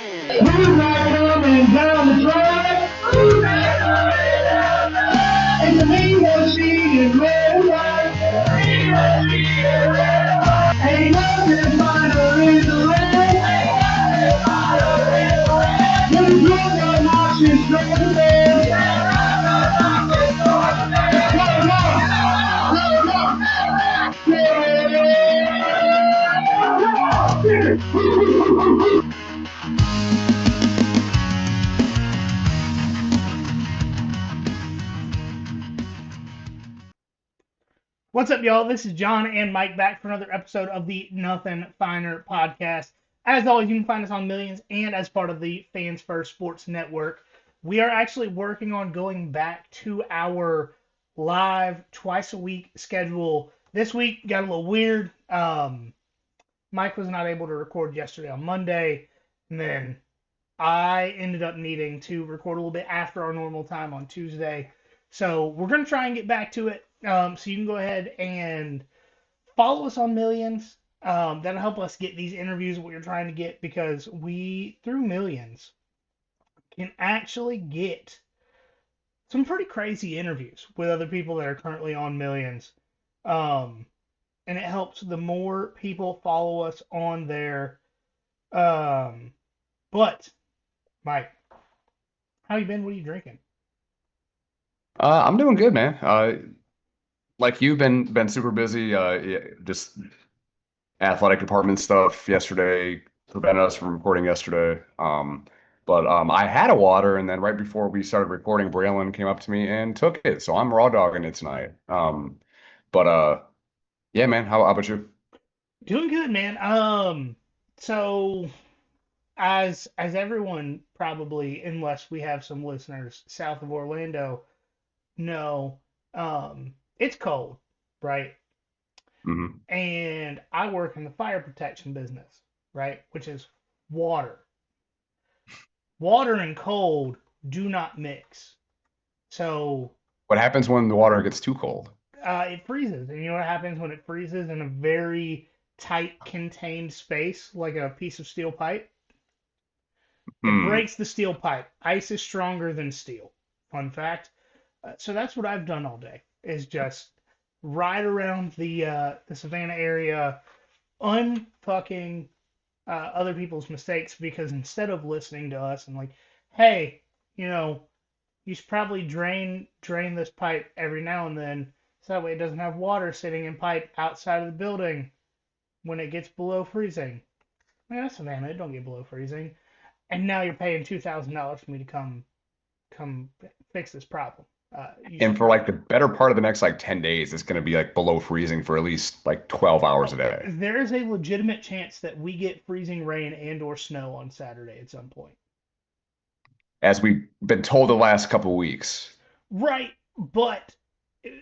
Who's not coming down the track? Who's not coming down the track? And the mean was seeing red and white. Ain't nothing finer in the land. Just look at marching straight to bed. What's up, y'all? This is John and Mike back for another episode of the Nothing Finer podcast. As always, you can find us on Millions and as part of the Fans First Sports Network. We are actually working on going back to our live twice a week schedule. This week got a little weird. Mike was not able to record yesterday on Monday, and then I ended up needing to record a little bit after our normal time on Tuesday. So we're going to try and get back to it. So you can go ahead and follow us on Millions. That'll help us get these interviews what you're trying to get because we, through Millions, can actually get some pretty crazy interviews with other people that are currently on Millions. And it helps the more people follow us on there. But, Mike, how you been? What are you drinking? I'm doing good, man. Like you've been super busy. Yeah, just athletic department stuff yesterday prevented us from recording yesterday. But I had a water, and then right before we started recording, Braylon came up to me and took it. So I'm raw dogging it tonight. But yeah, man. How about you? Doing good, man. So as everyone probably, unless we have some listeners south of Orlando, know, it's cold, right? Hmm. And I work in the fire protection business, right? Which is water. Water and cold do not mix. So What happens when the water gets too cold? it freezes. And you know what happens when it freezes in a very tight, contained space, like a piece of steel pipe? It Hmm. breaks the steel pipe. Ice is stronger than steel. Fun fact. So that's what I've done all day. Is just ride around the Savannah area, unfucking other people's mistakes because instead of listening to us and like, hey, you know, you should probably drain this pipe every now and then, so that way it doesn't have water sitting in pipe outside of the building when it gets below freezing. Man, that's Savannah. It don't get below freezing. And now you're paying $2,000 for me to come fix this problem. You And should for probably. like the better part of the next like 10 days, it's gonna be like below freezing for at least like 12 hours Oh, a day. there is a legitimate chance that we get freezing rain and or snow on Saturday at some point. As we've been told the last couple weeks. Right, but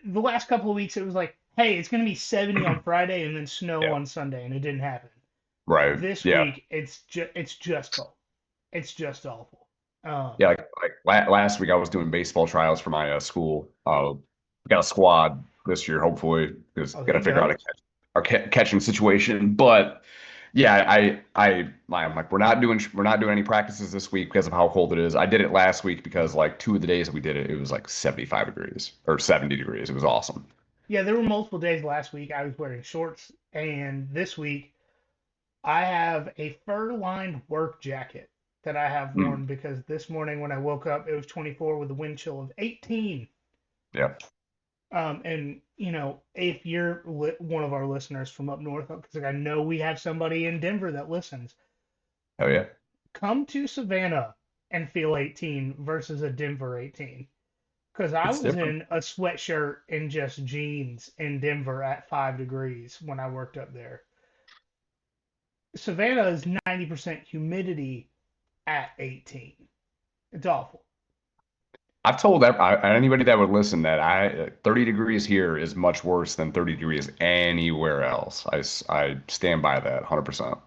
the last couple of weeks it was like, hey, it's gonna be 70 on Friday and then snow Yeah. on Sunday, and it didn't happen. Right. This Yeah. week it's just cold. It's just awful. Yeah. Like last week, I was doing baseball trials for my school. We got a squad this year, hopefully, because Oh, got there to you figure out go. our catching situation. But yeah, I'm like, we're not doing any practices this week because of how cold it is. I did it last week because like 2 of the days that we did it, it was like 75 degrees or 70 degrees. It was awesome. Yeah, there were multiple days last week I was wearing shorts, and this week I have a fur-lined work jacket that I have Mm, worn because this morning when I woke up it was 24 with a wind chill of 18. yeah. And you know, if you're one of our listeners from up north, because I know we have somebody in Denver that listens, Oh yeah. come to Savannah and feel 18 versus a Denver 18. Because I It's was different. in a sweatshirt and just jeans in Denver at 5 degrees when I worked up there. Savannah is 90% humidity at 18. It's awful. I've told anybody that would listen that 30 degrees here is much worse than 30 degrees anywhere else. I stand by that 100%.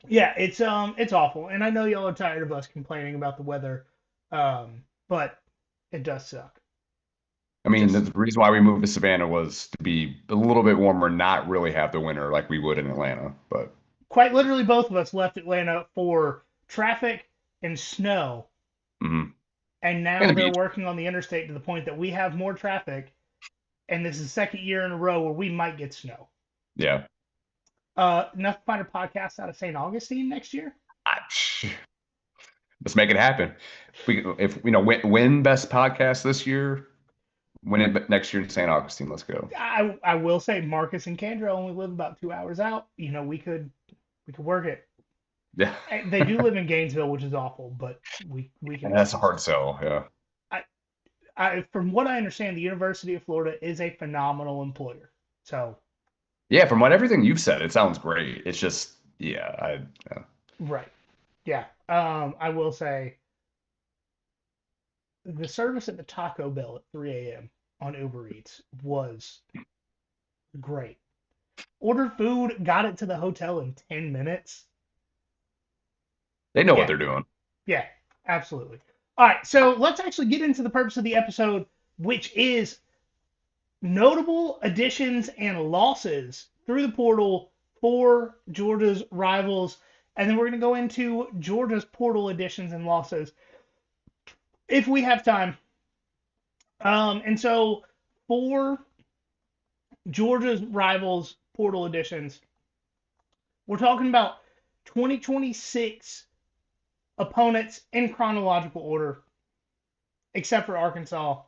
Yeah, it's awful. And I know y'all are tired of us complaining about the weather, but it does suck. I mean, the Just reason why we moved to Savannah was to be a little bit warmer, not really have the winter like we would in Atlanta. But quite literally both of us left Atlanta for traffic and snow, Hmm. and And now the they're beach. working on the interstate to the point that we have more traffic, and this is the second year in a row where we might get snow. Yeah. Enough to find a podcast out of St. Augustine next year. I, let's make it happen. If win best podcast this year, win it next year in St. Augustine. Let's go. I will say Marcus and Kendra only live about 2 hours out. We could work it. Yeah. They do live in Gainesville, which is awful, but we can And that's a make it. hard sell. Yeah. I, from what I understand, the University of Florida is a phenomenal employer. So Yeah. From what everything you've said, it sounds great. It's just, yeah. Yeah. right, yeah. I will say the service at the Taco Bell at 3 a.m. on Uber Eats was great. Ordered food, got it to the hotel in 10 minutes. They know what Yeah, they're doing. yeah, absolutely. All right, so let's actually get into the purpose of the episode, which is notable additions and losses through the portal for Georgia's rivals. And then we're going to go into Georgia's portal additions and losses if we have time. And so for Georgia's rivals portal additions, we're talking about 2026 opponents in chronological order, except for Arkansas,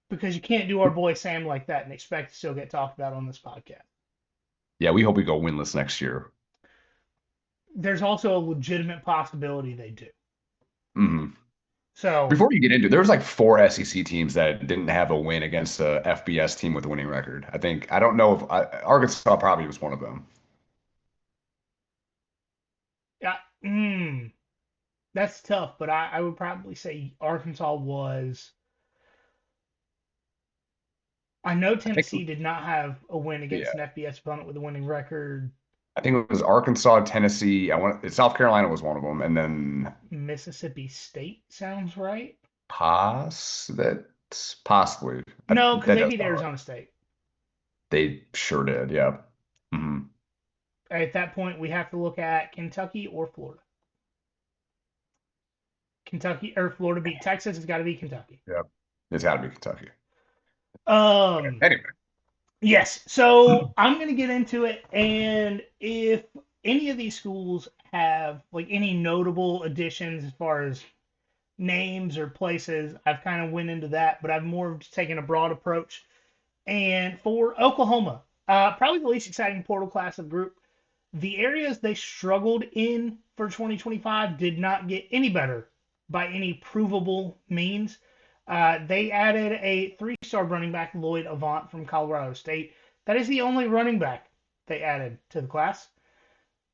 because you can't do our boy Sam like that and expect to still get talked about on this podcast. Yeah. We hope we go winless next year. There's also a legitimate possibility they do. Hmm. So, Before you get into, there was like four SEC teams that didn't have a win against a FBS team with a winning record. I don't know if Arkansas probably was one of them. yeah, that's tough, but I would probably say Arkansas was. I know I think, Tennessee did not have a win against yeah, an FBS opponent with a winning record. I think it was Arkansas, Tennessee. South Carolina was one of them, and then Mississippi State sounds right. that's possibly No, because that they does beat sound right. Arizona State. They sure did. Yeah. Hmm. At that point, we have to look at Kentucky or Florida. Kentucky or Florida beat Texas. It's got to be Kentucky. Yeah. It's got to be Kentucky. Um, Anyway. yes. So I'm gonna get into it, and if any of these schools have like any notable additions as far as names or places, I've kind of went into that, but I've more just taken a broad approach. And for Oklahoma, probably the least exciting portal class of the group. The areas they struggled in for 2025 did not get any better by any provable means. They added a three-star running back, Lloyd Avant from Colorado State. That is the only running back they added to the class.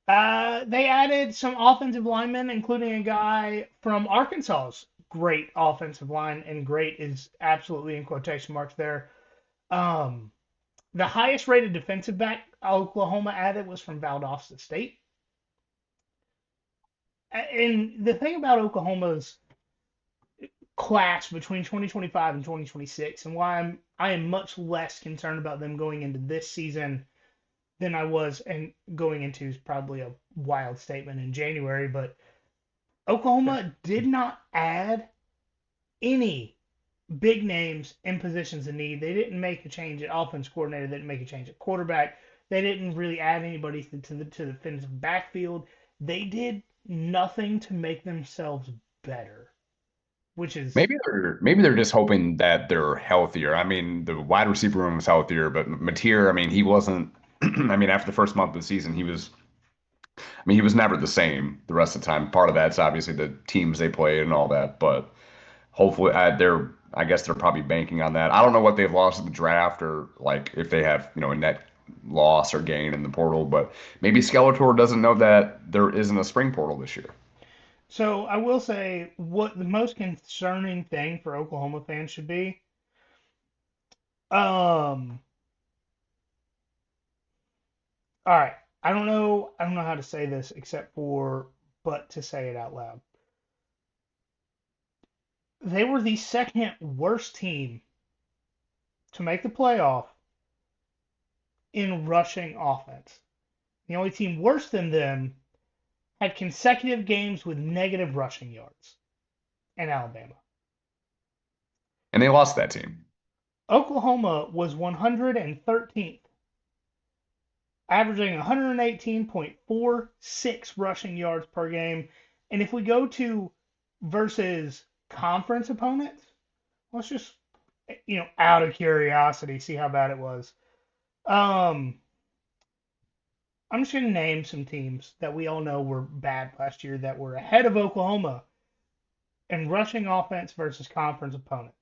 They added some offensive linemen, including a guy from Arkansas's great offensive line, and great is absolutely in quotation marks there. Um, the highest rated defensive back Oklahoma added was from Valdosta State. And the thing about Oklahoma's class between 2025 and 2026, and why I am much less concerned about them going into this season than I was, and going into is probably a wild statement in January, but Oklahoma did not add any big names in positions of need. They didn't make a change at offense coordinator. They didn't make a change at quarterback. They didn't really add anybody to the defensive backfield. They did nothing to make themselves better, which is Maybe they're just hoping that they're healthier. I mean, the wide receiver room was healthier, but Mateer, I mean, he wasn't. I mean, after the first month of the season, he was. I mean, he was never the same the rest of the time. Part of that's obviously the teams they played and all that, but hopefully, they're. I guess they're probably banking on that. I don't know what they've lost in the draft or like if they have a net loss or gain in the portal, but maybe Skeletor doesn't know that there isn't a spring portal this year. so. I will say what the most concerning thing for Oklahoma fans should be. Um. All right. I don't know. I don't know how to say this except for but to say it out loud. They were the second worst team to make the playoff in rushing offense. The only team worse than them had consecutive games with negative rushing yards in Alabama. And they lost that team. Oklahoma was 113th, averaging 118.46 rushing yards per game. And if we go to versus conference opponents, let's just, out of curiosity, see how bad it was. I'm just going to name some teams that we all know were bad last year that were ahead of Oklahoma in rushing offense versus conference opponents.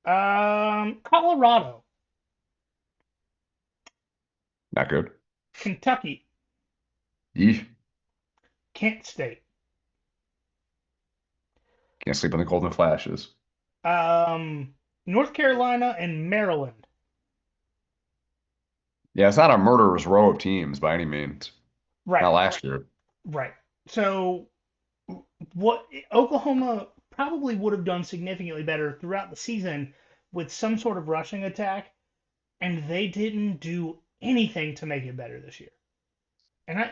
Colorado, Not good. Kentucky, Yee. Kent State, Can't sleep on the golden flashes. North Carolina, and Maryland. Yeah, it's not a murderer's row of teams by any means. Right, Not last year. right. So what Oklahoma probably would have done significantly better throughout the season with some sort of rushing attack, and they didn't do anything to make it better this year. And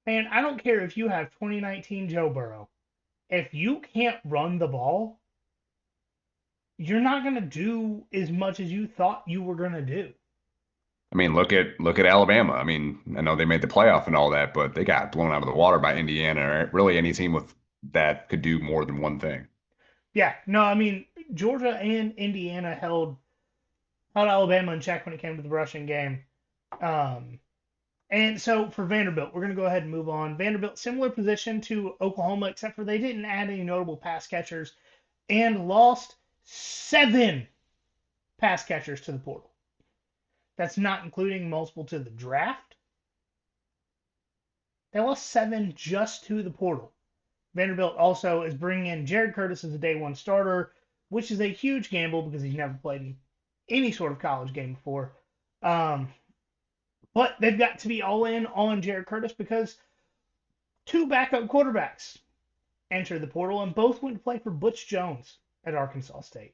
man, I don't care if you have 2019 Joe Burrow. If you can't run the ball, you're not going to do as much as you thought you were going to do. I mean, look at Alabama. I mean, I know they made the playoff and all that, but they got blown out of the water by Indiana, or really any team with that could do more than one thing. Yeah, no, I mean Georgia and Indiana held Alabama in check when it came to the rushing game. And so for Vanderbilt, we're going to go ahead and move on. Vanderbilt, similar position to Oklahoma, except for they didn't add any notable pass catchers and lost 7 pass catchers to the portal. That's not including multiple to the draft. They lost 7 just to the portal. Vanderbilt also is bringing in Jared Curtis as a day one starter, which is a huge gamble because he's never played in any sort of college game before. But they've got to be all in on Jared Curtis because 2 backup quarterbacks entered the portal and both went to play for Butch Jones at Arkansas State.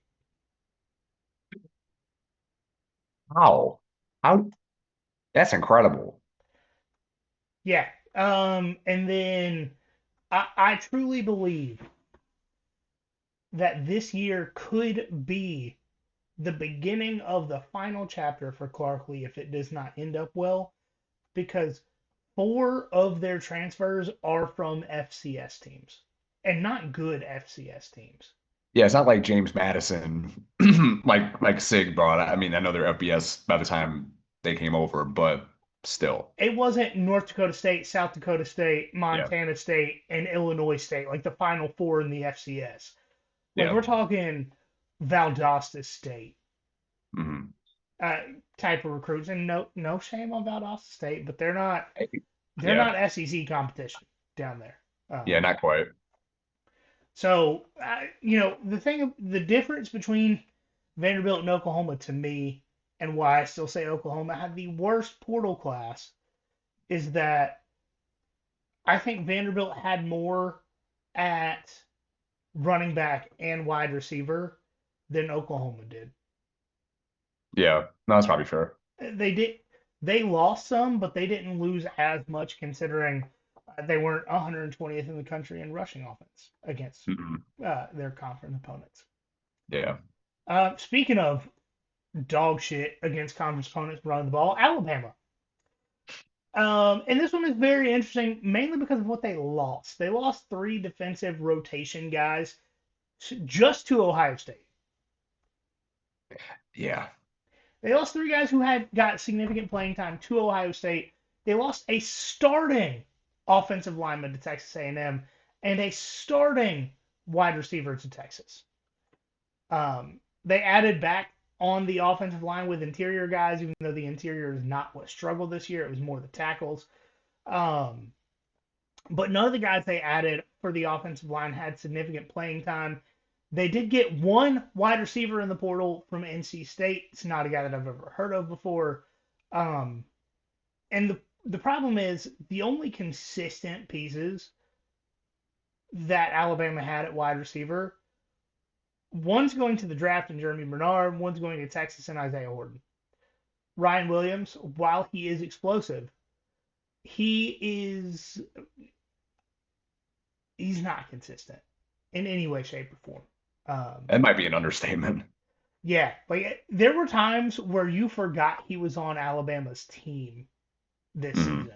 How? How? That's incredible. Yeah. And then I truly believe that this year could be the beginning of the final chapter for Clark Lee if it does not end up well, because 4 of their transfers are from FCS teams and not good FCS teams. Yeah, it's not like James Madison, like Sig brought. I mean, I know they're FBS by the time they came over, but still, It wasn't North Dakota State, South Dakota State, yeah, Montana State, and Illinois State, like the final 4 in the FCS. Like yeah, we're talking Valdosta State hmm uh, type of recruits, and no shame on Valdosta State, but they're yeah, not SEC competition down there. yeah, not quite. So the difference between Vanderbilt and Oklahoma to me, and why I still say Oklahoma had the worst portal class, is that I think Vanderbilt had more at running back and wide receiver than Oklahoma did. Yeah, no, that's probably fair. They did. They lost some, but they didn't lose as much considering they weren't 120th in the country in rushing offense against Hmm. their conference opponents. Yeah, Speaking of dog shit against conference opponents running the ball, Alabama. And this one is very interesting, mainly because of what they lost. They lost 3 defensive rotation guys just to Ohio State. yeah, They lost 3 guys who had got significant playing time to Ohio State. They lost a starting offensive lineman to Texas A&M and a starting wide receiver to Texas. They added back on the offensive line with interior guys, even though the interior is not what struggled this year. It was more the tackles. But none of the guys they added for the offensive line had significant playing time. They did get 1 wide receiver in the portal from NC State. It's not a guy that I've ever heard of before. And the problem is the only consistent pieces that Alabama had at wide receiver, one's going to the draft in Jeremy Bernard, one's going to Texas and Isaiah Horton. Ryan Williams, while he is explosive, he is he's not consistent in any way, shape, or form. That might be an understatement. Yeah, like there were times where you forgot he was on Alabama's team this Hmm. season.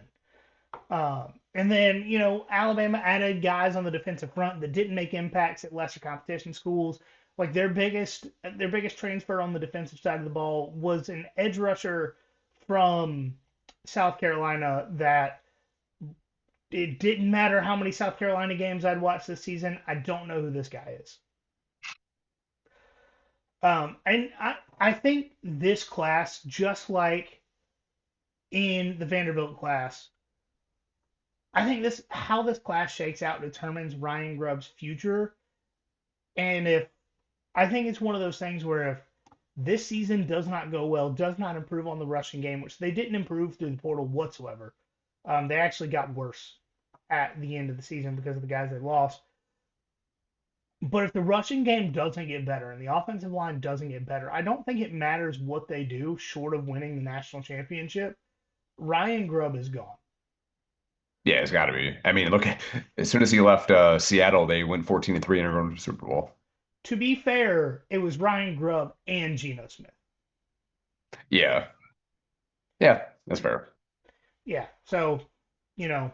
And then, Alabama added guys on the defensive front that didn't make impacts at lesser competition schools. Like their biggest transfer on the defensive side of the ball was an edge rusher from South Carolina that it didn't matter how many South Carolina games I'd watched this season. I don't know who this guy is. And I think this class, just like in the Vanderbilt class, I think this how this class shakes out determines Ryan Grubb's future. And if I think it's one of those things where if this season does not go well, does not improve on the rushing game, which they didn't improve through the portal whatsoever, they actually got worse at the end of the season because of the guys they lost. But if the rushing game doesn't get better and the offensive line doesn't get better, I don't think it matters what they do short of winning the national championship. Ryan Grubb is gone. Yeah, it's got to be. I mean, look, as soon as he left Seattle, they went 14-3 and are going to the Super Bowl. To be fair, it was Ryan Grubb and Geno Smith. Yeah, yeah, that's fair. Yeah. So, you know,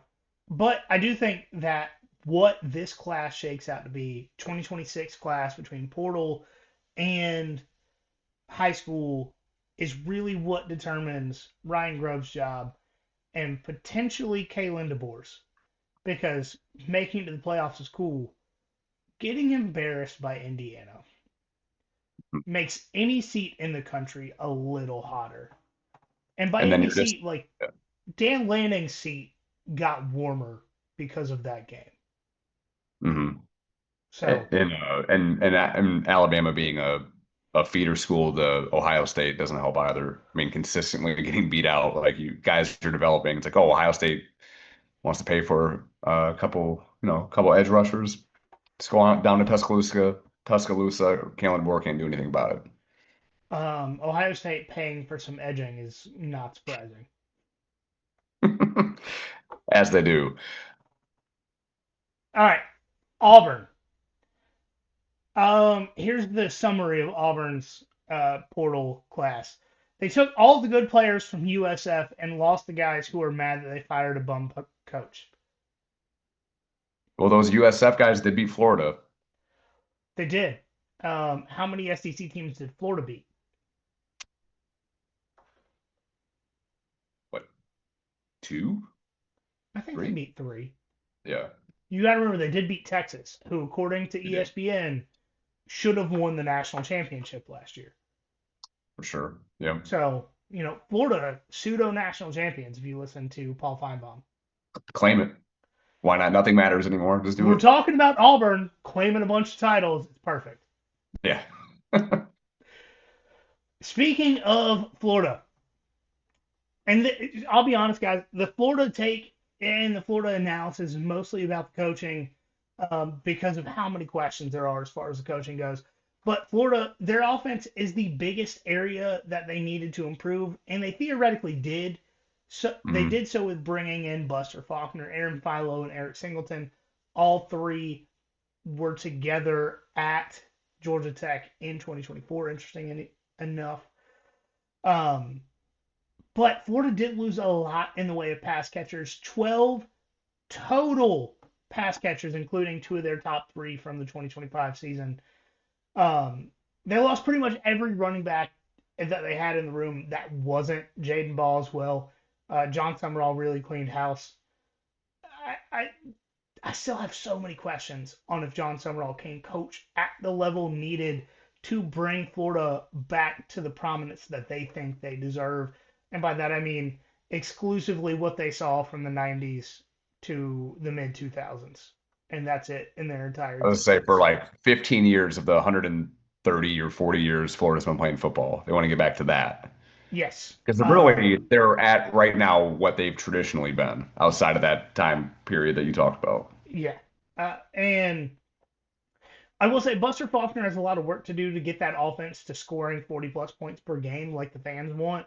but I do think that what this class shakes out to be, 2026 class between portal and high school, is really what determines Ryan Grubb's job and potentially Kalen DeBoer's. Because making it to the playoffs is cool. Getting embarrassed by Indiana makes any seat in the country a little hotter. And by And then any you're just, seat, like Dan Lanning's seat got warmer because of that game. mm-hmm. So, And Alabama being a feeder school to Ohio State doesn't help either. I mean, consistently getting beat out, like you guys are developing. It's like, oh, Ohio State wants to pay for a couple edge rushers. Let's go on down to Tuscaloosa. Kalen Moore can't do anything about Ohio State paying for some edging is not surprising. it, as they do. All right, Auburn. Here's the summary of Auburn's portal class. They took all the good players from USF and lost the guys who were mad that they fired a bum coach. Well, those USF guys did beat Florida. They did. How many SEC teams did Florida beat? What, two, I think they three? beat three. Yeah, You got to remember they did beat Texas, who, according to they did ESPN, should have won the national championship last year. for sure. Yeah, So, Florida pseudo national champions if you listen to Paul Feinbaum. claim it. Why not? Nothing matters anymore. Just do We're it. talking about Auburn claiming a bunch of titles. It's perfect. Yeah. Speaking of Florida, and I'll be honest, guys, the Florida take and the Florida analysis is mostly about the coaching because of how many questions there are as far as the coaching goes. But Florida, their offense is the biggest area that they needed to improve, and they theoretically did. So they Mhm. did so with bringing in Buster Faulkner, Aaron Philo, and Eric Singleton. All three were together at Georgia Tech in 2024. Interesting enough. Um, but Florida did lose a lot in the way of pass catchers. 12 total pass catchers, including two of their top three from the 2025 season. Um, they lost pretty much every running back that they had in the room that wasn't Jaden Boswell. John Summerall really cleaned house. I, I I still have so many questions on if John Summerall can coach at the level needed to bring Florida back to the prominence that they think they deserve. And by that I mean exclusively what they saw from the 90s to the mid 2000s. And that's it in their entire I was say for existence. like 15 years of the 130 or 40 years Florida's been playing football. They want to get back to that. Yes. Because they're at right now what they've traditionally been outside of that time period that you talked about. Yeah. And I will say Buster Faulkner has a lot of work to do to get that offense to scoring 40 plus points per game like the fans want.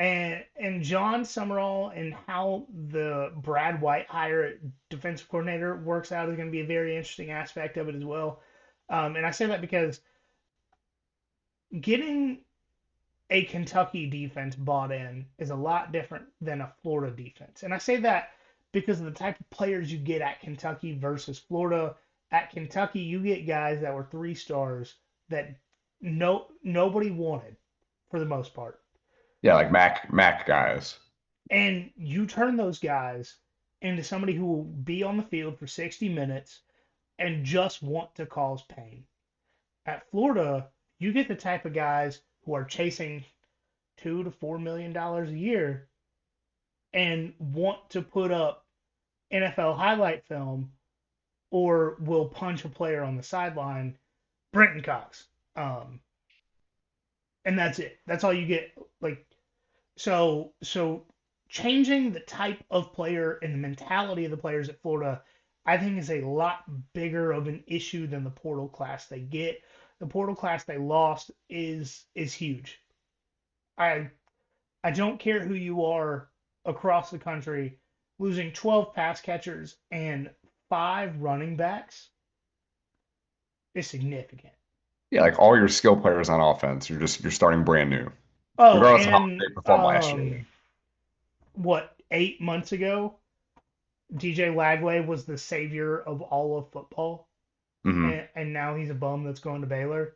And John Summerall and how the Brad White hire at defensive coordinator works out is going to be a very interesting aspect of it as well. And I say that because getting a Kentucky defense bought in is a lot different than a Florida defense. And I say that because of the type of players you get at Kentucky versus Florida. At Kentucky, you get guys that were 3 stars that nobody wanted for the most part. Yeah, like Mac guys. And you turn those guys into somebody who will be on the field for 60 minutes and just want to cause pain. At Florida, you get the type of guys who are chasing $2 to $4 million a year and want to put up NFL highlight film or will punch a player on the sideline, Brenton Cox. And that's it. That's all you get. Like so changing the type of player and the mentality of the players at Florida, I think is a lot bigger of an issue than the portal class they get. The portal class they lost is huge. I I don't care who you are across the country, losing 12 pass catchers and 5 running backs is significant. Yeah, like all your skill players on offense, you're starting brand new, Oh, regardless of how and they performed last year. what, 8 months ago, DJ Lagway was the savior of all of football, Hmm. and now he's a bum that's going to Baylor.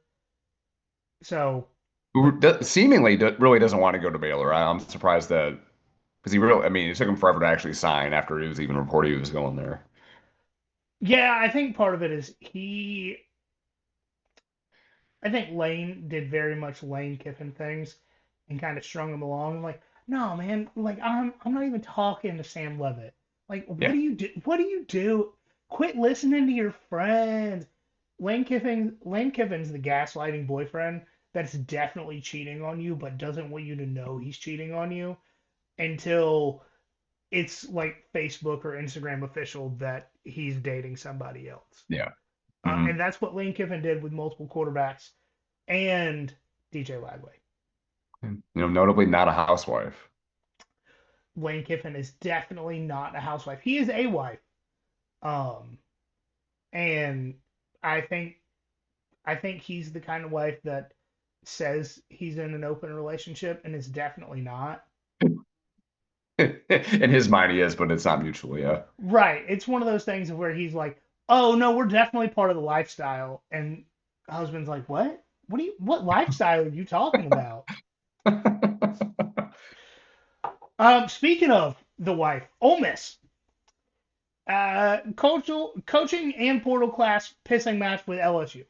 So, Who seemingly really doesn't want to go to Baylor. I'm surprised that because he really, I mean, it took him forever to actually sign after it was even reported he was going there. yeah, I think part of it is I think Lane did very much Lane Kiffin things and kind of strung him along. I'm like, no, man, like I'm not even talking to Sam Levitt. Like, what Yeah, do you do? What do you do? Quit listening to your friends. Lane Kiffin's the gaslighting boyfriend that's definitely cheating on you, but doesn't want you to know he's cheating on you until it's like Facebook or Instagram official that he's dating somebody else. yeah. Hmm. And that's what Lane Kiffin did with multiple quarterbacks and DJ Lagway. Notably not a housewife. Lane Kiffin is definitely not a housewife. He is a wife. Um, and I think I think he's the kind of wife that says he's in an open relationship and is definitely not. In his mind, he is, but it's not mutual. Yeah. Right. It's one of those things where he's like, "Oh no, we're definitely part of the lifestyle," and husband's like, "What? What lifestyle are you talking about?" Speaking of the wife, Ole Miss. Coaching and portal class pissing match with LSU.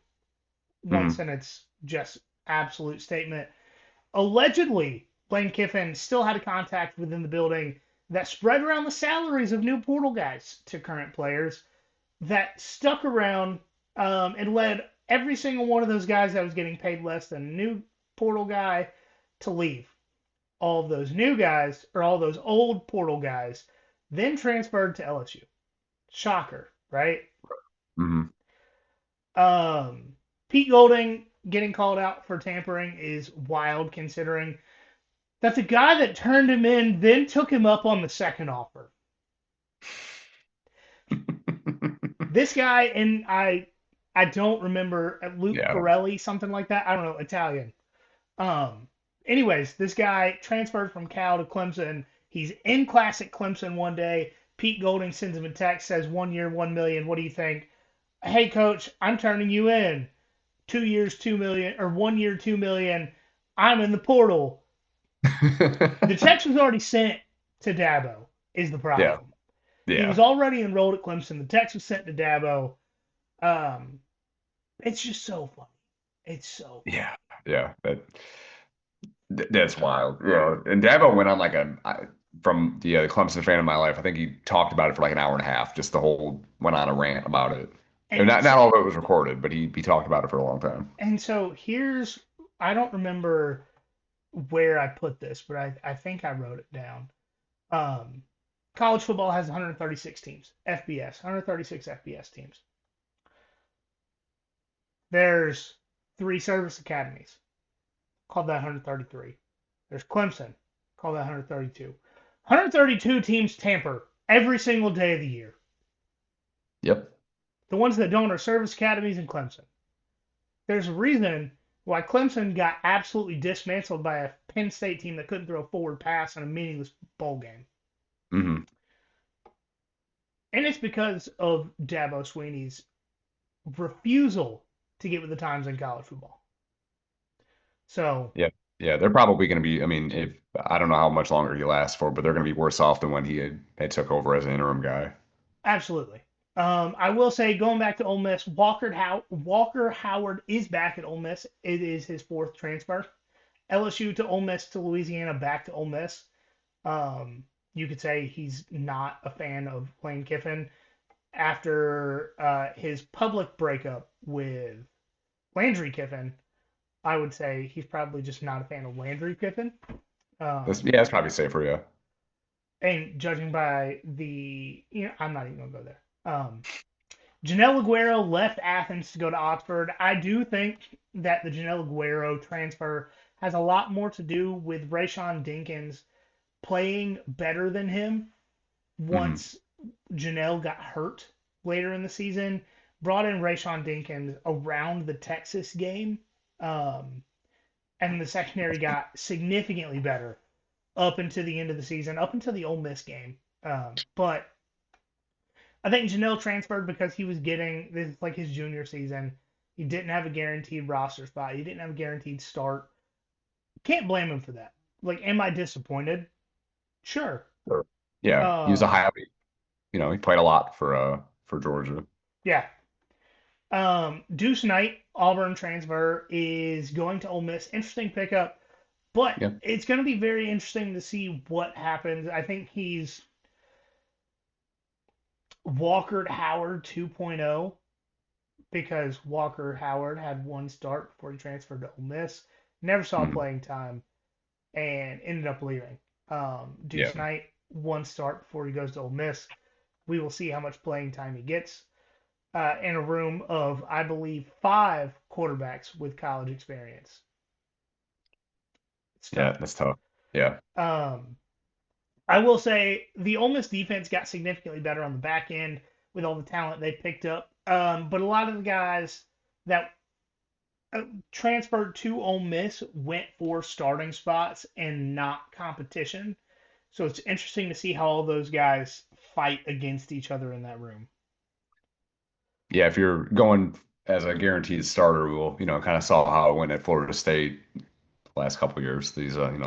One Mhm. sentence, just absolute statement. Allegedly, Lane Kiffin still had a contact within the building that spread around the salaries of new portal guys to current players that stuck around and led every single one of those guys that was getting paid less than a new portal guy to leave. All of those new guys, or all those old portal guys, then transferred to LSU. Shocker, right? Mhm. Um, Pete Golding getting called out for tampering is wild considering that's a guy that turned him in, then took him up on the second offer. This guy, and I don't remember, Luke Yeah. Pirelli, something like that. I don't know, Italian. Um, Anyways, this guy transferred from Cal to Clemson. He's in class at Clemson one day. Pete Golding sends him a text, says 1 year, 1 million. What do you think? Hey, coach, I'm turning you in. 2 years, 2 million, or 1 year, 2 million. I'm in the portal. The text was already sent to Dabo, is the Yeah. problem. He was Yeah. already enrolled at Clemson. The text was sent to Dabo. Um, it's just so funny. It's so funny. Yeah. Yeah. That's wild. Yeah. And Dabo went on like from the Clemson fan of my life. I think he talked about it for like an hour and a half. Just the whole went on a rant about it. And And not all of it was recorded, but he talked about it for a long time. and so here's I don't remember where I put this, but I think I wrote it down. Um, College football has 136 teams, FBS, 136 FBS teams. There's 3 service academies, called that 133. There's Clemson, Call that 132. 132 teams tamper every single day of the year. Yep. The ones that don't are service academies and Clemson. There's a reason why Clemson got absolutely dismantled by a Penn State team that couldn't throw a forward pass in a meaningless bowl game. Hmm. And it's because of Dabo Sweeney's refusal to get with the times in college football. So, Yeah. Yeah. They're probably going to be, I mean, if I don't know how much longer he lasts for, but they're going to be worse off than when had took over as an interim guy. absolutely. I will say, going back to Ole Miss, Walker Howard is back at Ole Miss. It is his fourth transfer. LSU to Ole Miss to Louisiana, back to Ole Miss. You could say he's not a fan of Lane Kiffin after his public breakup with Landry Kiffin. I would say he's probably just not a fan of Landry Kiffin. That's probably safer. Yeah. And judging by I'm not even gonna go there. Janelle Aguero left Athens to go to Oxford. I do think that the Janelle Aguero transfer has a lot more to do with Rayshawn Dinkins playing better than him Hmm. once Janelle got hurt later in the season. Brought in Rayshawn Dinkins around the Texas game, um, and the secondary got significantly better up until the end of the season, up until the Ole Miss game. But I think Janelle transferred because he was getting this like his junior season. He didn't have a guaranteed roster spot. He didn't have a guaranteed start. Can't blame him for that. Like, am I disappointed? Sure. Sure. Yeah. He was a Um, highly, he played a lot for Georgia. yeah. Deuce Knight, Auburn transfer, is going to Ole Miss. Interesting pickup, but Yeah. it's going to be very interesting to see what happens. I think he's Walker Howard 2.0 because Walker Howard had one start before he transferred to Ole Miss, never saw Mhm. playing time, and ended up leaving. Yeah. Deuce Knight, one start before he goes to Ole Miss. We will see how much playing time he gets in a room of, I believe, 5 quarterbacks with college experience. It's Yeah. tough. That's tough. Yeah. Um, I will say the Ole Miss defense got significantly better on the back end with all the talent they picked up. But a lot of the guys that transferred to Ole Miss went for starting spots and not competition. So it's interesting to see how all those guys fight against each other in that room. Yeah. If you're going as a guaranteed starter, we'll, kind of saw how it went at Florida State the last couple of years. These, I don't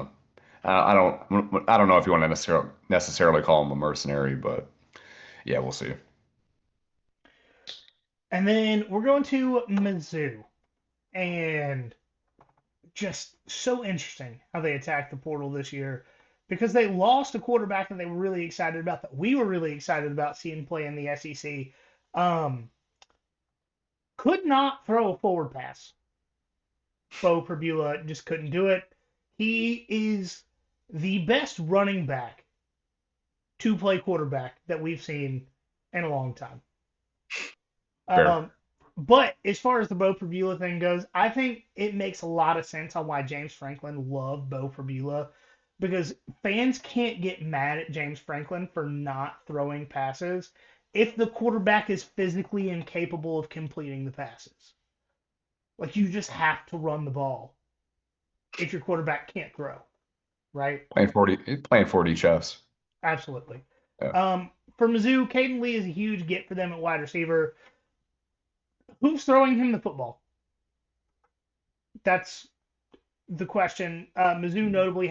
know if you want to necessarily call him a mercenary, but yeah, we'll see. And then we're going to Mizzou. And just so interesting how they attacked the portal this year because they lost a quarterback that they were really excited about, that we were really excited about seeing play in the SEC. Um, could not throw a forward pass. Bo Perbula just couldn't do it. He is the best running back to play quarterback that we've seen in a long time. Fair. Um, but as far as the Bo Perbula thing goes, I think it makes a lot of sense on why James Franklin loved Bo Perbula because fans can't get mad at James Franklin for not throwing passes if the quarterback is physically incapable of completing the passes. Like you just have to run the ball if your quarterback can't throw, right? Playing 40 chess. Absolutely. Yeah. For Mizzou, Caden Lee is a huge get for them at wide receiver. Who's throwing him the football? That's the question. Mizzou notably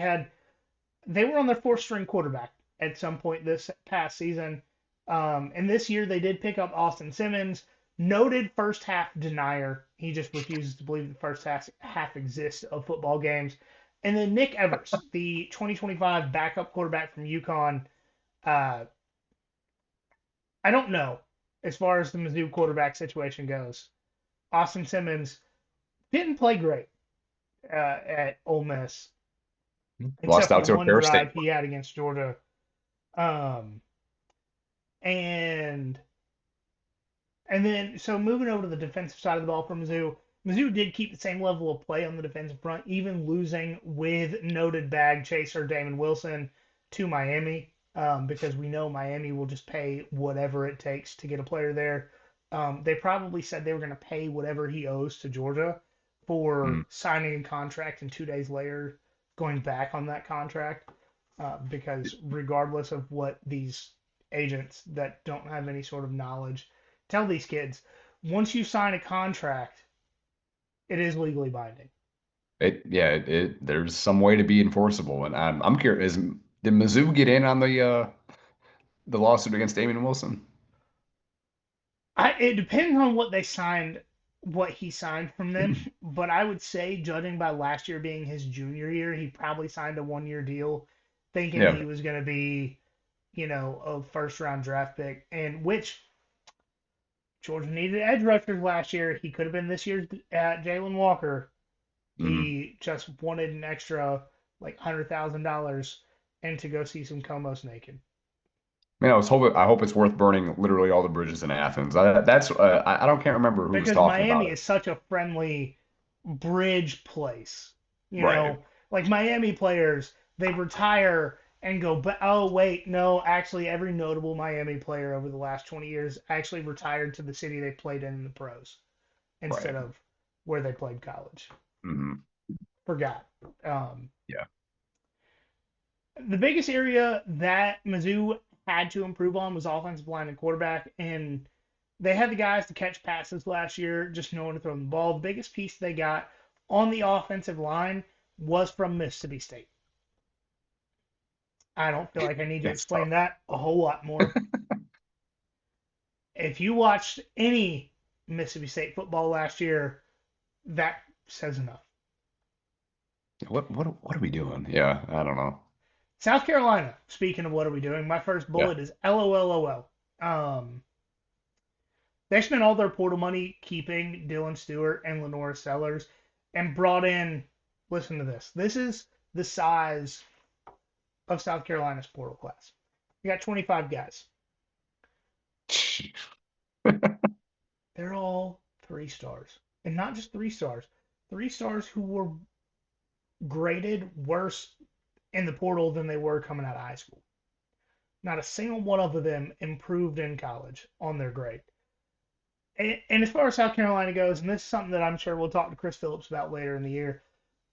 they were on their fourth string quarterback at some point this past season. And this year they did pick up Austin Simmons, noted first half denier. He just refuses to believe the first half exists of football games. And then Nick Evers, the 2025 backup quarterback from UConn. Uh, I don't know as far as the Mizzou quarterback situation goes. Austin Simmons didn't play great at Ole Miss, Lost except for out the to a one Fair State. drive he had against Georgia. Um, and and then so moving over to the defensive side of the ball for Mizzou, Mizzou did keep the same level of play on the defensive front, even losing with noted bag chaser Damon Wilson to Miami, because we know Miami will just pay whatever it takes to get a player there. They probably said they were going to pay whatever he owes to Georgia for Mm. signing a contract and 2 days later going back on that contract, because regardless of what these agents that don't have any sort of knowledge tell these kids, once you sign a contract, it is legally binding. There's some way to be enforceable, and I'm curious. Did Mizzou get in on the lawsuit against Damon Wilson? It depends on what they signed, what he signed from them, but I would say, judging by last year being his junior year, he probably signed a 1 year deal thinking Yeah. he was going to be, a first round draft pick, and which Georgia needed edge rushers last year. He could have been this year's Jalen Walker. Mm. He just wanted an extra like $100,000 and to go see some Comos naked. Man, I hope it's worth burning literally all the bridges in Athens. I don't can't remember who was Because talking about Miami it. is such a friendly bridge place. Right. Like Miami players, they retire and go, but oh wait, no, actually every notable Miami player over the last 20 years actually retired to the city they played in the pros instead Right. of where they played college. Hmm. Forgot. Um, Yeah. the biggest area that Mizzou had to improve on was offensive line and quarterback, and they had the guys to catch passes last year, just knowing to throw the ball. The biggest piece they got on the offensive line was from Mississippi State. I don't feel like I need to It's explain tough. that a whole lot more. If you watched any Mississippi State football last year, that says enough. What are we doing? Yeah, I don't know. South Carolina, speaking of what are we doing, my first Yeah. bullet is LOLOL. They spent all their portal money keeping Dylan Stewart and Lenora Sellers and brought in, listen to this. This is the size of South Carolina's portal class. You got 25 guys. They're all 3 stars. And not just 3 stars, 3 stars who were graded worse in the portal than they were coming out of high school. Not a single one of them improved in college on their grade. And as far as South Carolina goes, and this is something that I'm sure we'll talk to Chris Phillips about later in the year,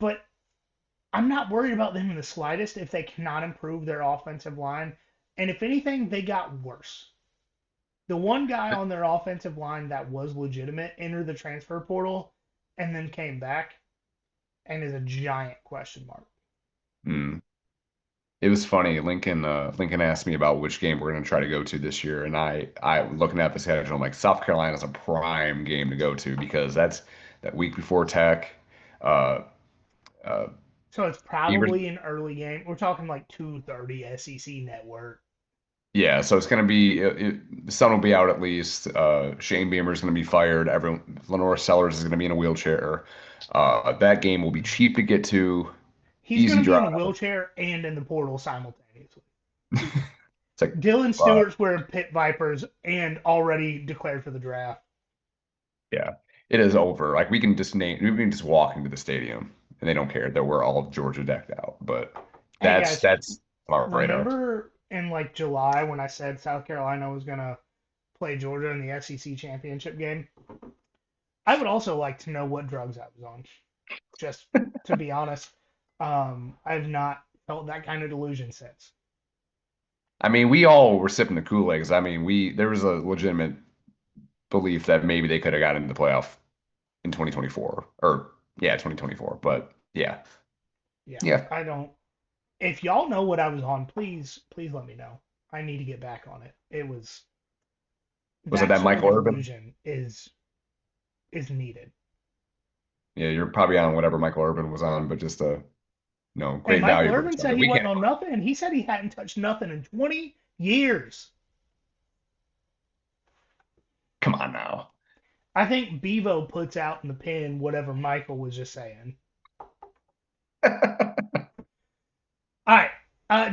but I'm not worried about them in the slightest if they cannot improve their offensive line. And if anything, they got worse. The one guy on their offensive line that was legitimate entered the transfer portal and then came back and is a giant question mark. Mm. It was funny. Lincoln asked me about which game we're going to try to go to this year, and I looking at the schedule, I'm like, South Carolina's a prime game to go to because that's that week before Tech. Uh, uh, So it's Beavers, probably an early game. We're talking like 2:30 SEC network. yeah. So it's going to be the sun will be out at least. Shane Beamer's going to be fired. Everyone, Lenore Sellers is going to be in a wheelchair. That game will be cheap to get to, He's going easy to be in drive. a wheelchair and in the portal simultaneously. It's like, Dylan uh, Stewart's wearing Pit Vipers and already declared for the draft. yeah, it is over. Like we can just walk into the stadium and they don't care that we're all Georgia decked out. But Hey guys, that's far right up. remember in like July when I said South Carolina was going to play Georgia in the SEC championship game? I would also like to know what drugs I was on. Just to be honest, I've not felt that kind of delusion since. I mean, we all were sipping the Kool-Aid 'cause, I mean, we there was a legitimate belief that maybe they could have gotten into the playoff in 2024 or yeah, 2024. But yeah, Yeah, yeah. I don't. If y'all know what I was on, please let me know. I need to get back on it. It was Was it that that sort of Michael Urban? delusion is needed. Yeah, you're probably on whatever Michael Urban was on, but just no, Hey, great Michael value, but Irvin it's said something he we wasn't can't. on nothing, and he said he hadn't touched nothing in 20 years. Come on now. I think Bevo puts out in the pen whatever Michael was just saying. All right,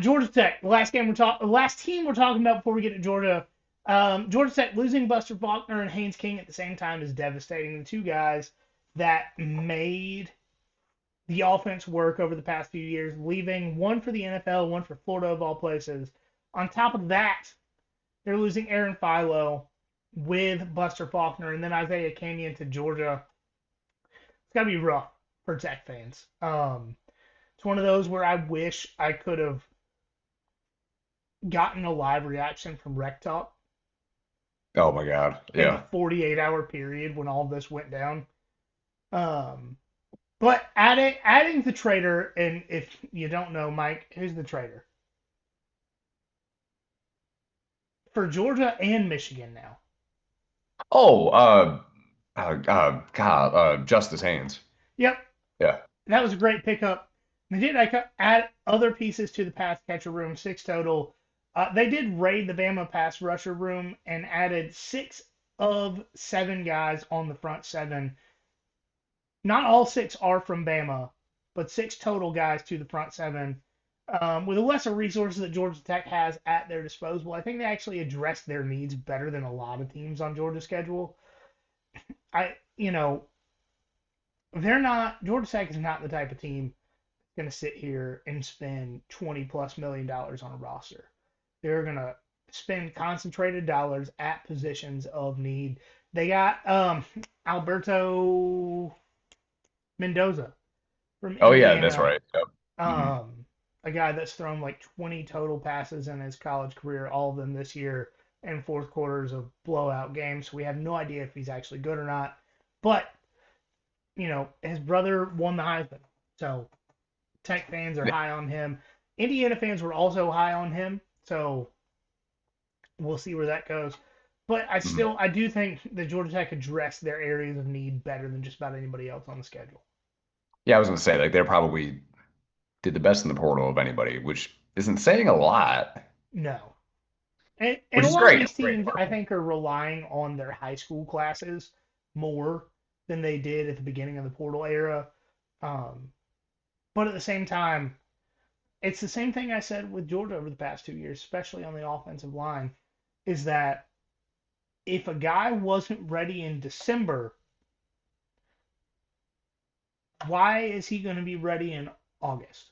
Georgia Tech. Last team we're talking about before we get to Georgia. Georgia Tech losing Buster Faulkner and Haynes King at the same time is devastating. The two guys that made the offense work over the past few years, leaving one for the NFL, one for Florida of all places. On top of that, they're losing Aaron Philo with Buster Faulkner and then Isaiah Canyon to Georgia. It's got to be rough for Tech fans. It's one of those where I wish I could have gotten a live reaction from Rec Talk Oh my God. in the Yeah. 48-hour period when all this went down. Um, but adding the trader, and if you don't know, Mike, who's the trader for Georgia and Michigan now? Oh, God, Justice Haynes. Yep, Yeah. that was a great pickup. They did add other pieces to the pass catcher room, six total. They did raid the Bama pass rusher room and added six of seven guys on the front seven. Not all six are from Bama, but six total guys to the front seven. With the lesser resources that Georgia Tech has at their disposal, I think they actually address their needs better than a lot of teams on Georgia's schedule. I, you know, they're not Georgia Tech is not the type of team going to sit here and spend $20+ million on a roster. They're going to spend concentrated dollars at positions of need. They got Alberto Mendoza from Oh yeah, that's Indiana, right. Yep. Hmm. a guy that's thrown like 20 total passes in his college career, all of them this year, in fourth quarters of blowout games. So we have no idea if he's actually good or not. But, his brother won the Heisman. So Tech fans are Yeah. high on him. Indiana fans were also high on him. So we'll see where that goes. But Mhm. I do think that Georgia Tech addressed their areas of need better than just about anybody else on the schedule. Yeah, I was gonna say like they probably did the best in the portal of anybody, which isn't saying a lot, No. And which a is lot of great. these Great teams, for I them. think, are relying on their high school classes more than they did at the beginning of the portal era. Um, but at the same time, it's the same thing I said with Georgia over the past 2 years, especially on the offensive line, is that if a guy wasn't ready in December, why is he going to be ready in August?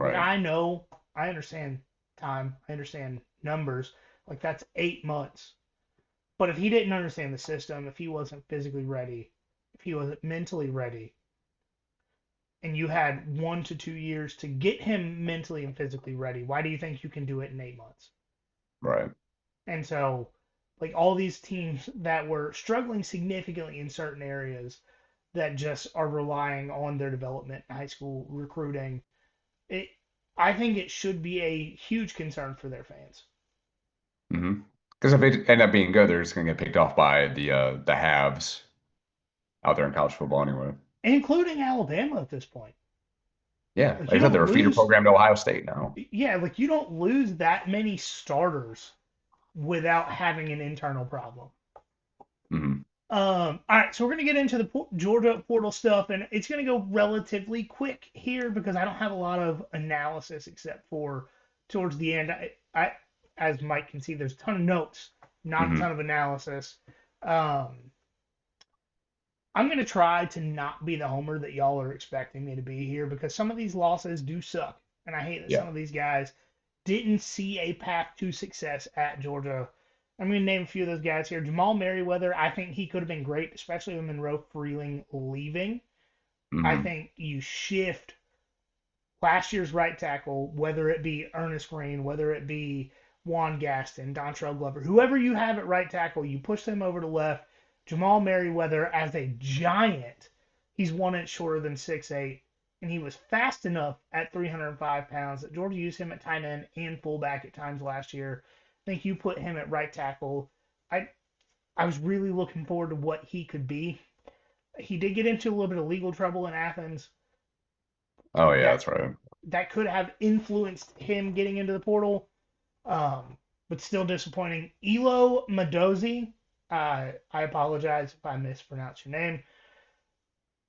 Like, Right. I understand time, I understand numbers. Like, that's 8 months. But if he didn't understand the system, if he wasn't physically ready, if he wasn't mentally ready, and you had 1 to 2 years to get him mentally and physically ready, why do you think you can do it in 8 months? Right. And so, like all these teams that were struggling significantly in certain areas that just are relying on their development in high school recruiting, it I think it should be a huge concern for their fans, Hmm. Because if they end up being good, they're just gonna get picked off by the haves out there in college football anyway. including Alabama at this point. Yeah, Like like you I said, they're don't a feeder lose, program to Ohio State now. yeah, like you don't lose that many starters without having an internal problem. Hmm. All right, so we're gonna get into the Georgia portal stuff, and it's gonna go relatively quick here because I don't have a lot of analysis except for towards the end. As Mike can see, there's a ton of notes, not a Hmm. ton of analysis. Um, I'm gonna try to not be the homer that y'all are expecting me to be here because some of these losses do suck, and I hate that Yeah. some of these guys didn't see a path to success at Georgia. I'm going to name a few of those guys here. Jamal Merriweather, I think he could have been great, especially with Monroe Freeling leaving. I Hmm. think you shift last year's right tackle, whether it be Ernest Green, whether it be Juan Gaston, Dontrell Glover, whoever you have at right tackle, you push them over to left. Jamal Merriweather as a giant, he's 1 inch shorter than 6'8", and he was fast enough at 305 pounds that Georgia used him at tight end and fullback at times last year. I think you put him at right tackle. I I was really looking forward to what he could be. He did get into a little bit of legal trouble in Athens. Oh yeah, That that's right. that could have influenced him getting into the portal, um, but still disappointing. Elo Madozi, I apologize if I mispronounced your name.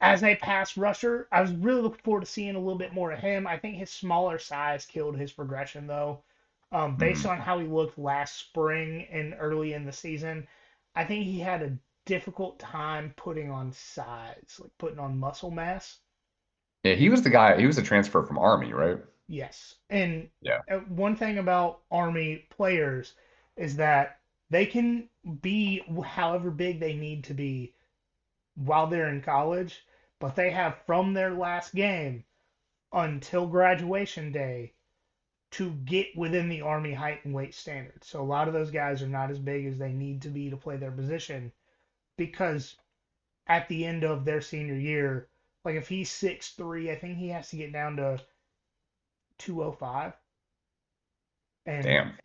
As a pass rusher, I was really looking forward to seeing a little bit more of him. I think his smaller size killed his progression, though. Based Hmm. on how he looked last spring and early in the season, I think he had a difficult time putting on size, like putting on muscle mass. Yeah, he was the guy. He was a transfer from Army, right? Yes. And Yeah. one thing about Army players is that they can be however big they need to be while they're in college, but they have from their last game until graduation day to get within the Army height and weight standard. So a lot of those guys are not as big as they need to be to play their position because at the end of their senior year, like if he's 6'3", I think he has to get down to 205. And Damn.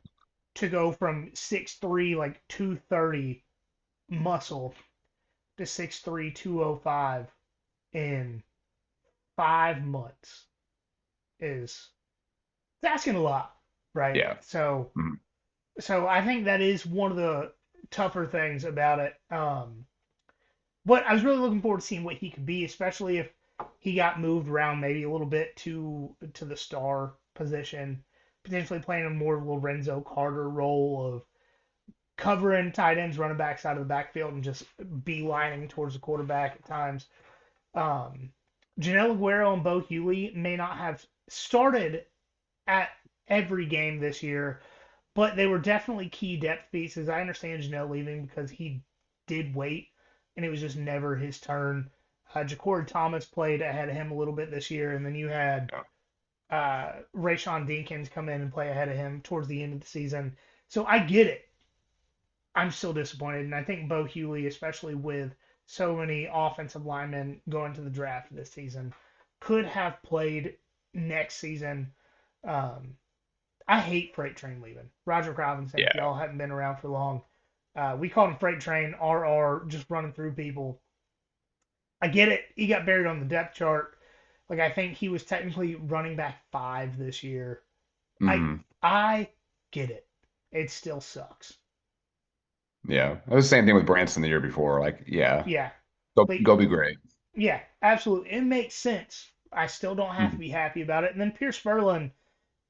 to go from 6'3", like 230 muscle to 6'3", 205 in 5 months is it's asking a lot, right? Yeah. So Mhm. so I think that is one of the tougher things about it. But I was really looking forward to seeing what he could be, especially if he got moved around maybe a little bit to the star position, potentially playing a more Lorenzo Carter role of covering tight ends, running backs out of the backfield, and just beelining towards the quarterback at times. Um, Janelle Aguero and Bo Hewley may not have started at every game this year, but they were definitely key depth pieces. I understand Janelle leaving because he did wait, and it was just never his turn. Ja'Cory Thomas played ahead of him a little bit this year, and then you had Yeah. Rayshawn Dinkins come in and play ahead of him towards the end of the season. So I get it. I'm still disappointed, and I think Bo Hewley, especially with so many offensive linemen going to the draft this season, could have played next season. Um, I hate Freight Train leaving. Roger Robinson, if Yeah. y'all haven't been around for long, we called him Freight Train, RR, just running through people. I get it. He got buried on the depth chart. Like I think he was technically running back 5 this year. I Hmm. I get it. It still sucks. Yeah. It was the same thing with Branson the year before. Like, yeah, Yeah, go but go be great. yeah, absolutely. It makes sense. I still don't have to Mhm. be happy about it. And then Pierce Spurlin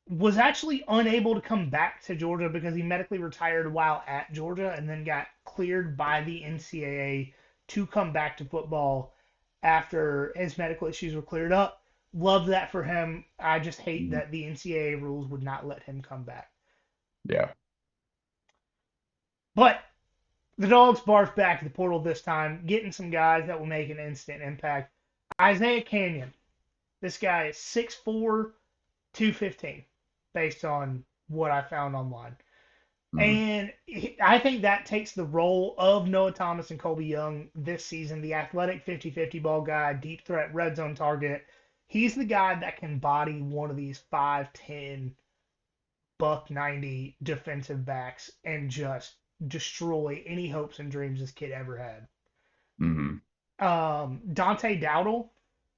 was actually unable to come back to Georgia because he medically retired while at Georgia and then got cleared by the NCAA to come back to football after his medical issues were cleared up. Love that for him. I just hate Mhm. that the NCAA rules would not let him come back. Yeah. But the Dogs barged back to the portal this time, getting some guys that will make an instant impact. Isaiah Canyon. This guy is 6'4", 215, based on what I found online. Mhm. And I think that takes the role of Noah Thomas and Colby Young this season, the athletic 50-50 ball guy, deep threat red zone target. He's the guy that can body one of these 5'10", buck 90 defensive backs and just destroy any hopes and dreams this kid ever had. Mhm. Dante Dowdle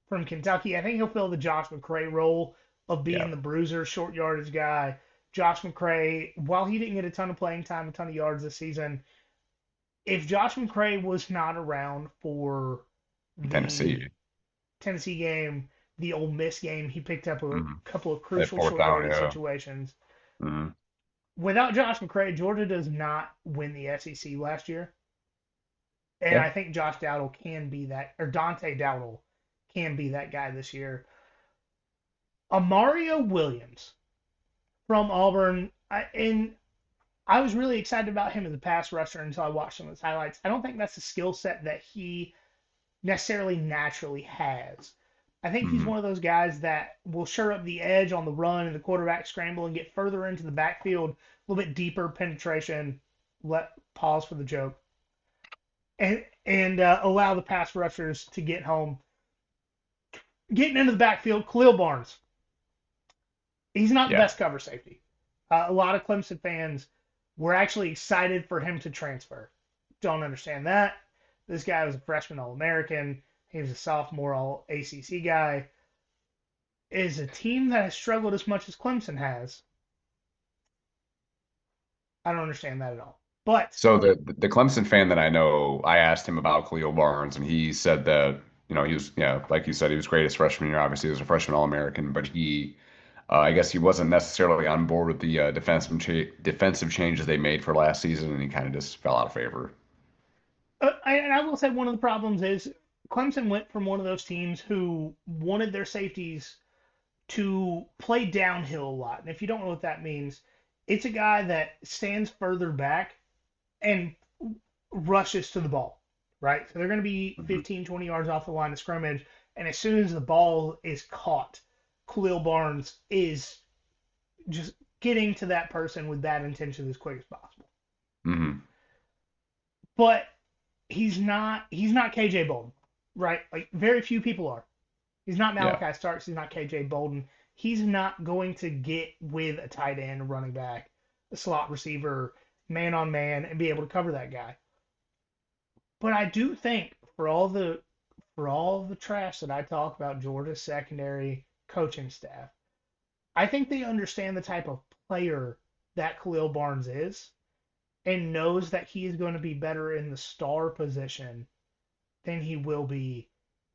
from Kentucky. I think he'll fill the Josh McCray role of being Yeah. the bruiser, short yardage guy. Josh McCray, while he didn't get a ton of playing time, a ton of yards this season, if Josh McCray was not around for the Tennessee. Tennessee game, the Ole Miss game, he picked up a Mhm. couple of That crucial fourth short down, yardage yeah. situations. Mhm. Without Josh McCray, Georgia does not win the SEC last year. And I Yeah. think Josh Dowdle can be that, or Dante Dowdle can be that guy this year. Amario Williams from Auburn, and I was really excited about him as a pass rusher until I watched some of his highlights. I don't think that's a skill set that he necessarily naturally has. I think he's Mhm. one of those guys that will shore up the edge on the run and the quarterback scramble and get further into the backfield, a little bit deeper penetration. Let pause for the joke and allow the pass rushers to get home. Getting into the backfield, Khalil Barnes. He's not the Yeah. best cover safety. A lot of Clemson fans were actually excited for him to transfer. Don't understand that. This guy was a freshman All American. He was a sophomore All ACC guy. Is a team that has struggled as much as Clemson has. I don't understand that at all. But So the Clemson fan that I know, I asked him about Khalil Barnes, and he said that he was, yeah, like you said, he was great his freshman year. Obviously, he was a freshman All-American, but I guess he wasn't necessarily on board with the defensive changes they made for last season, and he kind of just fell out of favor. And I will say one of the problems is Clemson went from one of those teams who wanted their safeties to play downhill a lot. And if you don't know what that means, it's a guy that stands further back and rushes to the ball, right? So they're going to be Mhm. 15, 20 yards off the line of scrimmage. And as soon as the ball is caught, Khalil Barnes is just getting to that person with that intention as quick as possible. Mhm. But he's not KJ Bolden, right? Like very few people are. He's not Yeah. Malachi Starks. He's not KJ Bolden. He's not going to get with a tight end, a running back, a slot receiver, man on man, and be able to cover that guy. But I do think for all the trash that I talk about Georgia's secondary coaching staff, I think they understand the type of player that Khalil Barnes is and knows that he is going to be better in the star position than he will be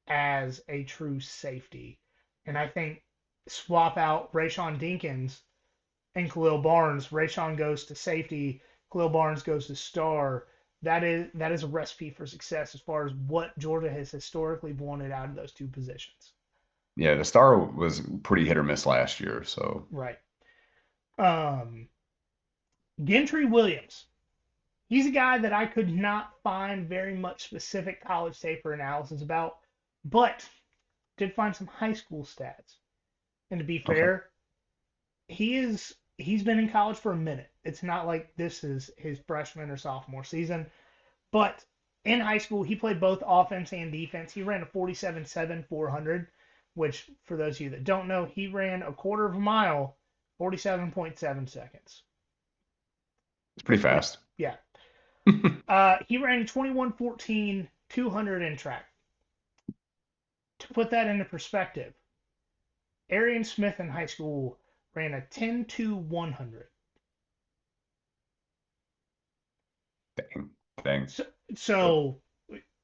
as a true safety. And I think swap out Rayshon Dinkins and Khalil Barnes. Rayshon goes to safety, Khalil Barnes goes to star. That is a recipe for success as far as what Georgia has historically wanted out of those two positions. Yeah, the star was pretty hit or miss last year, so Right. Um, Gentry Williams. He's a guy that I could not find very much specific college tape or analysis about, but did find some high school stats. And to be okay. fair, he's been in college for a minute. It's not like this is his freshman or sophomore season, but in high school he played both offense and defense. He ran a 47.7 400, which for those of you that don't know, he ran a quarter of a mile, 47.7 seconds. It's pretty Yeah, fast. yeah. He ran 21.14 200 in track. To put that into perspective, Arian Smith in high school ran a 10.2 100. Dang. Dang. So, Yep. so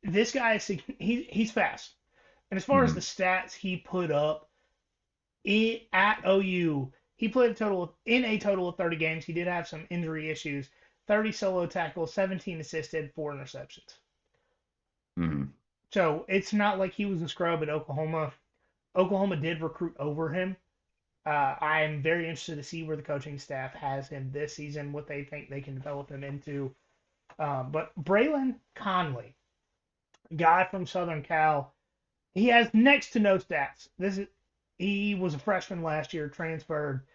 this guy is he's fast. And as far as the Mhm. stats he put up at OU, he played a total of 30 games. He did have some injury issues. 30 solo tackles, 17 assisted, 4 interceptions. Mhm. So it's not like he was a scrub at Oklahoma. Oklahoma did recruit over him. I am very interested to see where the coaching staff has him this season, what they think they can develop him into. But Braylon Conley, guy from Southern Cal, he has next to no stats. He was a freshman last year, transferred.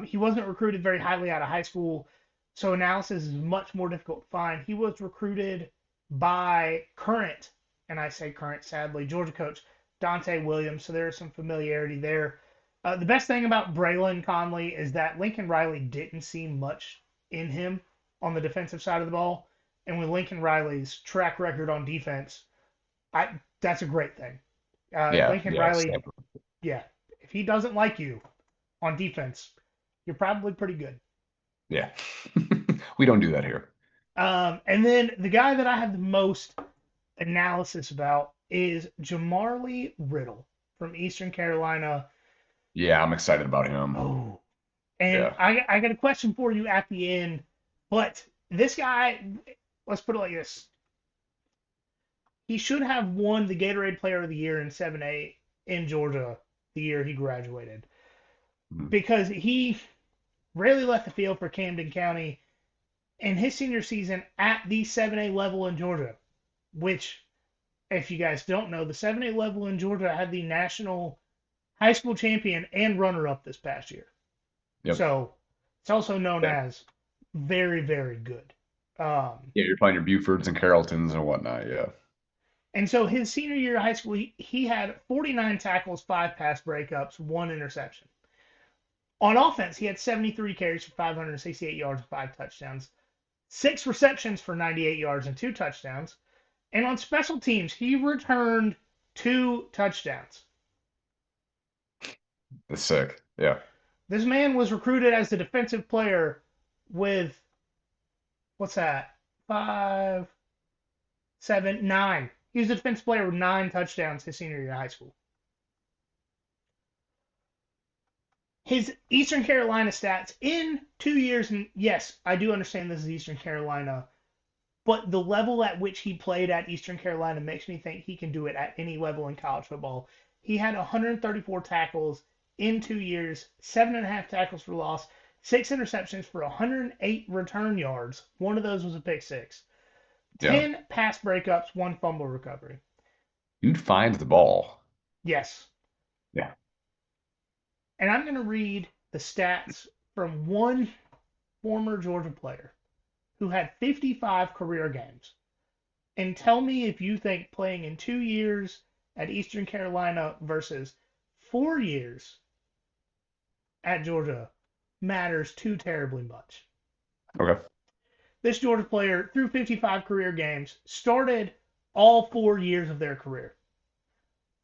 He wasn't recruited very highly out of high school, so analysis is much more difficult to find. He was recruited by current, and I say current, sadly, Georgia coach Dante Williams, so there is some familiarity there. The best thing about Braylon Conley is that Lincoln Riley didn't see much in him on the defensive side of the ball, and with Lincoln Riley's track record on defense, that's a great thing. Yeah, Lincoln yeah, Riley, Stanford. yeah, if he doesn't like you on defense, you're probably pretty good. Yeah. We don't do that here. And then the guy that I have the most analysis about is Jamarly Riddle from Eastern Carolina. Yeah, I'm excited about him. Oh, and Yeah. I got a question for you at the end, but this guy, let's put it like this: he should have won the Gatorade Player of the Year in 7A in Georgia the year he graduated Mhm. because he rarely left the field for Camden County in his senior season at the 7A level in Georgia, which, if you guys don't know, the 7A level in Georgia had the national high school champion and runner up this past year. Yep. So it's also known Yeah. as very, very good. Um, Yeah, you're playing your Bufords and Carrolltons and whatnot. Yeah. and so his senior year of high school, he had 49 tackles, 5 pass breakups, 1 interception. On offense, he had 73 carries for 568 yards and 5 touchdowns, 6 receptions for 98 yards and 2 touchdowns. And on special teams, he returned 2 touchdowns. That's sick. Yeah. This man was recruited as the defensive player with, what's that? 5, 7, 9. He was a defensive player with 9 touchdowns his senior year of high school. His Eastern Carolina stats in 2 years, and yes, I do understand this is Eastern Carolina. but the level at which he played at Eastern Carolina makes me think he can do it at any level in college football. He had 134 tackles in 2 years, 7.5 tackles for loss, 6 interceptions for 108 return yards. One of those was a pick six. Yeah. 10 pass breakups, one fumble recovery. You'd find the ball. Yes. Yeah. And I'm going to read the stats from one former Georgia player who had 55 career games. And tell me if you think playing in 2 years at Eastern Carolina versus 4 years at Georgia matters too terribly much. Okay. This Georgia player, through 55 career games, started all 4 years of their career.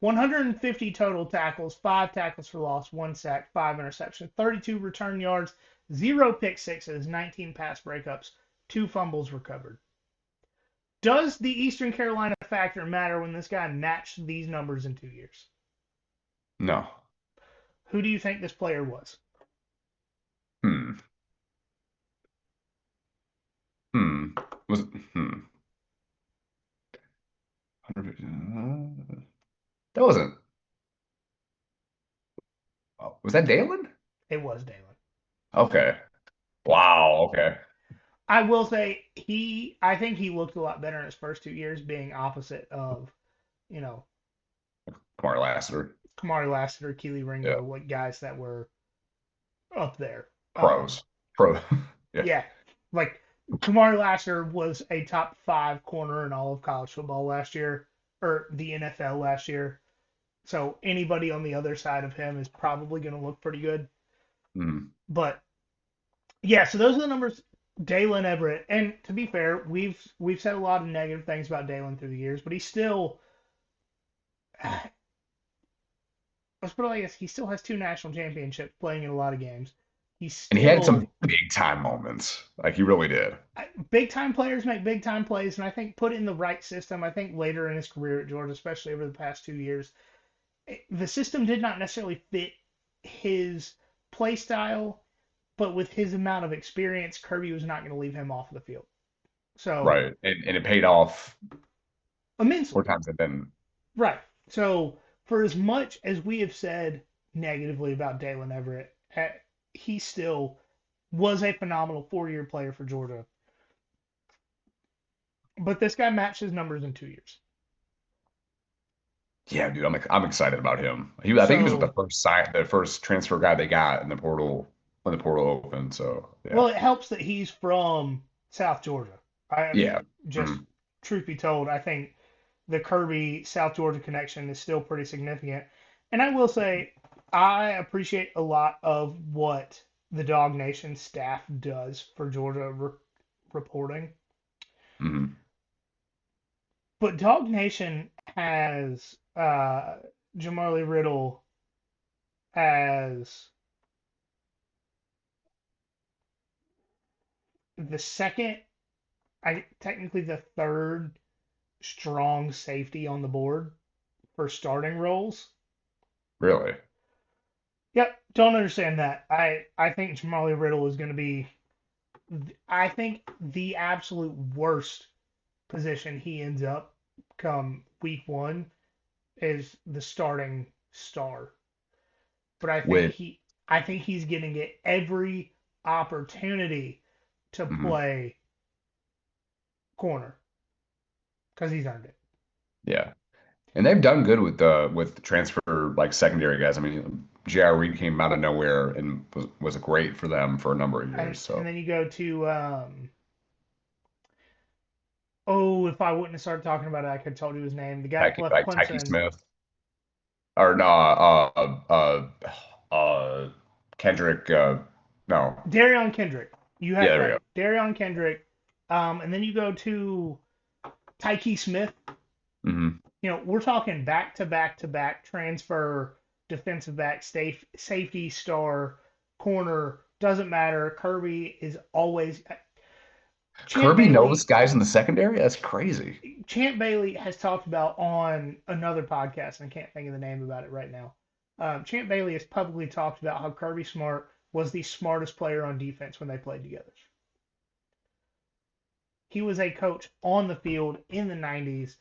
150 total tackles, 5 tackles for loss, 1 sack, 5 interceptions, 32 return yards, 0 pick sixes, 19 pass breakups, 2 fumbles recovered. Does the Eastern Carolina factor matter when this guy matched these numbers in 2 years? No. Who do you think this player was? Hmm. Hmm. Was hmm. That wasn't. Oh, was that Dalen? It was Dalen. Okay. Wow. Okay. I will say I think he looked a lot better in his first 2 years, being opposite of, you know, Kamari Lassiter. Kamari Lassiter, Keely Yeah. Ringo, like guys that were up there. Pros. Pro. Yeah. Yeah, like Kamari Lassiter was a top 5 corner in all of college football last year, or the NFL last year. So anybody on the other side of him is probably going to look pretty good. Mm. But yeah, so those are the numbers. Dalen Everett, and to be fair, we've said a lot of negative things about Dalen through the years, but he's still, let's put it like this, he still has 2 national championships, playing in a lot of games. He's And he had still some big time moments. Like he really did. big time players make big time plays, and I think put in the right system. I think later in his career at Georgia, especially over the past 2 years, the system did not necessarily fit his play style, but with his amount of experience, Kirby was not going to leave him off of the field. So Right. And it paid off immensely. more times than didn't. Right. So for as much as we have said negatively about Dalen Everett, he still was a phenomenal 4 year player for Georgia. But this guy matched his numbers in 2 years. Yeah, dude, I'm excited about him. I think he was the So, first transfer guy they got in the portal when the portal opened. So yeah. well, it helps that he's from South Georgia. I Yeah. mean, just Mhm. truth be told, I think the Kirby South Georgia connection is still pretty significant. And I will say, I appreciate a lot of what the Dog Nation staff does for Georgia reporting. Mhm. But Dog Nation has Jamali Riddle as the second, technically the third strong safety on the board for starting roles. Really. Yep, don't understand that. I think Jamali Riddle is going to be, I think the absolute worst position he ends up come week one is the starting star. But With I think he's going to get every opportunity to mhm. play corner because he's earned it. Yeah. And they've done good with the transfer like secondary guys. I mean, J.R. Reed came out of nowhere and was great for them for a number of And years. and So then you go to oh, if I wouldn't have started talking about it, I could have told you his name. The guy that left like Tyke Clemson, Smith or no, Kendrick. No, Darion Kendrick. You yeah, had there we go. right, Darion Kendrick. And then you go to Tyke Smith. Hmm. We're talking back to back to back transfer, defensive back, safety, star, corner. Doesn't matter. Kirby is always. Champ Kirby knows Bailey guys in the secondary. That's crazy. Champ Bailey has talked about on another podcast, and I can't think of the name about it right now. Champ Bailey has publicly talked about how Kirby Smart was the smartest player on defense when they played together. He was a coach on the field in the 90s.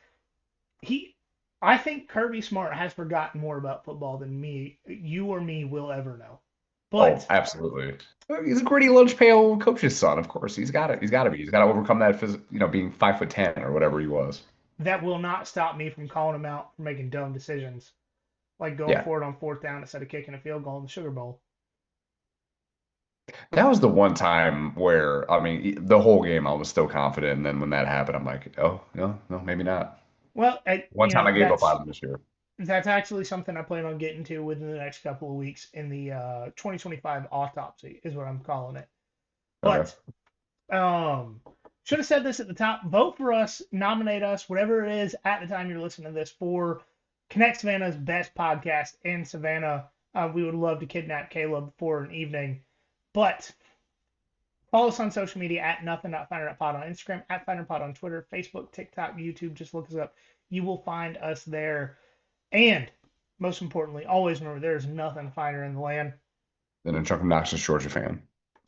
I think Kirby Smart has forgotten more about football than you or me will ever know. Oh, But absolutely. He's a gritty lunch pail coach's son, of course. He's got it. He's got to be. He's got to overcome that, being 5'10" or whatever he was. that will not stop me from calling him out for making dumb decisions, like going Yeah, for it on fourth down instead of kicking a field goal in the Sugar Bowl. that was the one time where I mean, the whole game I was still confident, and then when that happened, I'm like, oh no, no, maybe not. Well, One time I gave up on him this year. that's actually something I plan on getting to within the next couple of weeks in the 2025 autopsy is what I'm calling it. Okay. But should have said this at the top. Vote for us, nominate us, whatever it is at the time you're listening to this for Connect Savannah's best podcast in Savannah. We would love to kidnap Caleb for an evening. But follow us on social media at nothing.finder.pod on Instagram, at finderpod on Twitter, Facebook, TikTok, YouTube. Just look us up. You will find us there. And most importantly, always remember there's nothing finer in the land Then a Chuck Knox's Georgia fan.